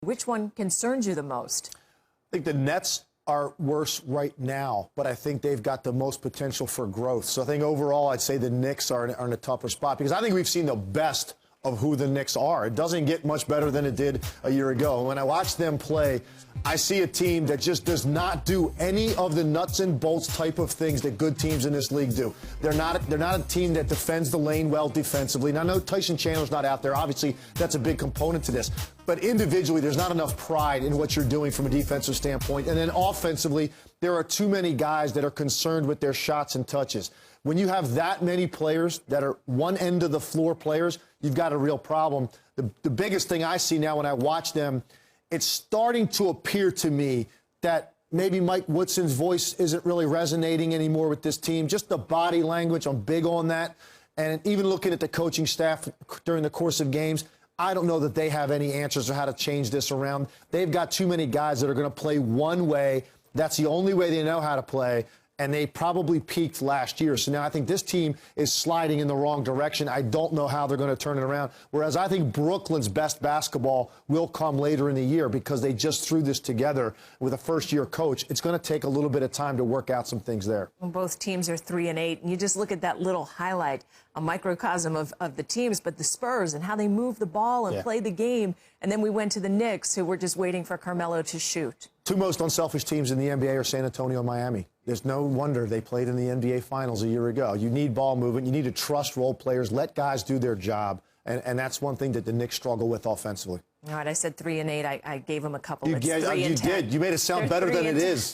Which one concerns you the most? I think the Nets are worse right now, but I think they've got the most potential for growth. So I think overall, I'd say the Knicks are in a tougher spot because I think we've seen the best of who the Knicks are. It doesn't get much better than it did a year ago. When I watch them play, I see a team that just does not do any of the nuts and bolts type of things that good teams in this league do. They're not a team that defends the lane well defensively. Now, I know Tyson Chandler's not out there. Obviously, that's a big component to this. But individually, there's not enough pride in what you're doing from a defensive standpoint. And then offensively, there are too many guys that are concerned with their shots and touches. When you have that many players that are one end of the floor players, you've got a real problem. The biggest thing I see now when I watch them, it's starting to appear to me that maybe Mike Woodson's voice isn't really resonating anymore with this team. Just the body language, I'm big on that. And even looking at the coaching staff during the course of games, I don't know that they have any answers on how to change this around. They've got too many guys that are going to play one way. That's the only way they know how to play. And they probably peaked last year. So now I think this team is sliding in the wrong direction. I don't know how they're going to turn it around. Whereas I think Brooklyn's best basketball will come later in the year because they just threw this together with a first-year coach. It's going to take a little bit of time to work out some things there. Both teams are 3-8, and you just look at that little highlight, a microcosm of the teams, but the Spurs and how they move the ball and play the game. And then we went to the Knicks, who were just waiting for Carmelo to shoot. Two most unselfish teams in the NBA are San Antonio and Miami. There's no wonder they played in the NBA Finals a year ago. You need ball movement. You need to trust role players. Let guys do their job. And that's one thing that the Knicks struggle with offensively. All right, I said 3-8. I gave them a couple. You did. You made it sound better than it is.